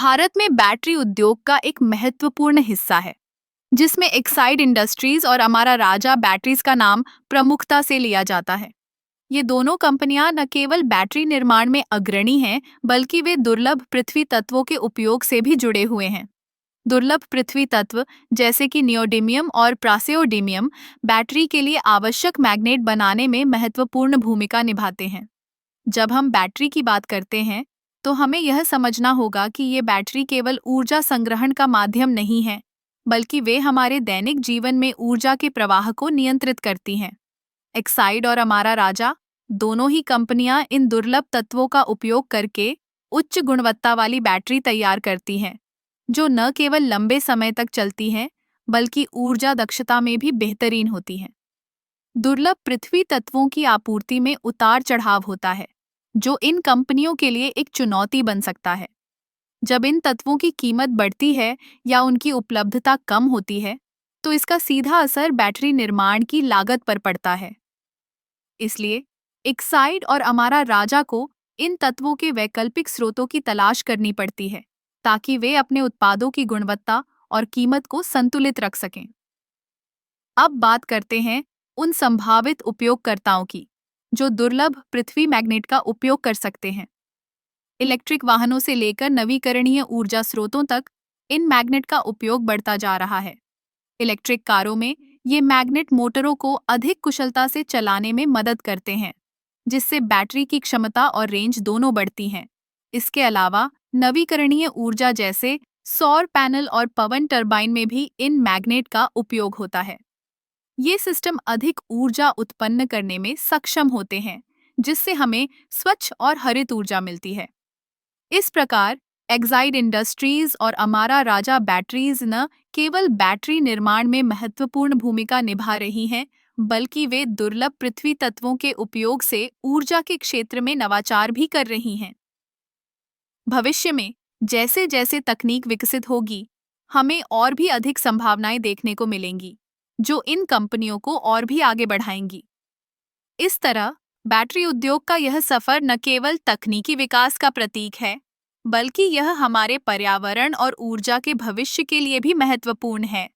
भारत में बैटरी उद्योग का एक महत्वपूर्ण हिस्सा है, जिसमें एक्साइड इंडस्ट्रीज और अमारा राजा बैटरीज का नाम प्रमुखता से लिया जाता है। ये दोनों कंपनियां न केवल बैटरी निर्माण में अग्रणी हैं, बल्कि वे दुर्लभ पृथ्वी तत्वों के उपयोग से भी जुड़े हुए हैं। दुर्लभ पृथ्वी तत्व जैसे कि नियोडिमियम और प्रासेओडिमियम बैटरी के लिए आवश्यक मैग्नेट बनाने में महत्वपूर्ण भूमिका निभाते हैं। जब हम बैटरी की बात करते हैं, तो हमें यह समझना होगा कि ये बैटरी केवल ऊर्जा संग्रहण का माध्यम नहीं है, बल्कि वे हमारे दैनिक जीवन में ऊर्जा के प्रवाह को नियंत्रित करती हैं। एक्साइड और अमारा राजा दोनों ही कंपनियां इन दुर्लभ तत्वों का उपयोग करके उच्च गुणवत्ता वाली बैटरी तैयार करती हैं, जो न केवल लंबे समय तक चलती हैं, बल्कि ऊर्जा दक्षता में भी बेहतरीन होती हैं। दुर्लभ पृथ्वी तत्वों की आपूर्ति में उतार चढ़ाव होता है, जो इन कंपनियों के लिए एक चुनौती बन सकता है। जब इन तत्वों की कीमत बढ़ती है या उनकी उपलब्धता कम होती है, तो इसका सीधा असर बैटरी निर्माण की लागत पर पड़ता है। इसलिए एक्साइड और अमारा राजा को इन तत्वों के वैकल्पिक स्रोतों की तलाश करनी पड़ती है, ताकि वे अपने उत्पादों की गुणवत्ता और कीमत को संतुलित रख सकें। अब बात करते हैं उन संभावित उपयोगकर्ताओं की, जो दुर्लभ पृथ्वी मैग्नेट का उपयोग कर सकते हैं। इलेक्ट्रिक वाहनों से लेकर नवीकरणीय ऊर्जा स्रोतों तक इन मैग्नेट का उपयोग बढ़ता जा रहा है। इलेक्ट्रिक कारों में ये मैग्नेट मोटरों को अधिक कुशलता से चलाने में मदद करते हैं, जिससे बैटरी की क्षमता और रेंज दोनों बढ़ती हैं। इसके अलावा नवीकरणीय ऊर्जा जैसे सौर पैनल और पवन टरबाइन में भी इन मैग्नेट का उपयोग होता है। ये सिस्टम अधिक ऊर्जा उत्पन्न करने में सक्षम होते हैं, जिससे हमें स्वच्छ और हरित ऊर्जा मिलती है। इस प्रकार एक्साइड इंडस्ट्रीज और अमारा राजा बैटरीज न केवल बैटरी निर्माण में महत्वपूर्ण भूमिका निभा रही हैं, बल्कि वे दुर्लभ पृथ्वी तत्वों के उपयोग से ऊर्जा के क्षेत्र में नवाचार भी कर रही हैं। भविष्य में जैसे जैसे तकनीक विकसित होगी, हमें और भी अधिक संभावनाएं देखने को मिलेंगी, जो इन कंपनियों को और भी आगे बढ़ाएंगी। इस तरह बैटरी उद्योग का यह सफर न केवल तकनीकी विकास का प्रतीक है, बल्कि यह हमारे पर्यावरण और ऊर्जा के भविष्य के लिए भी महत्वपूर्ण है।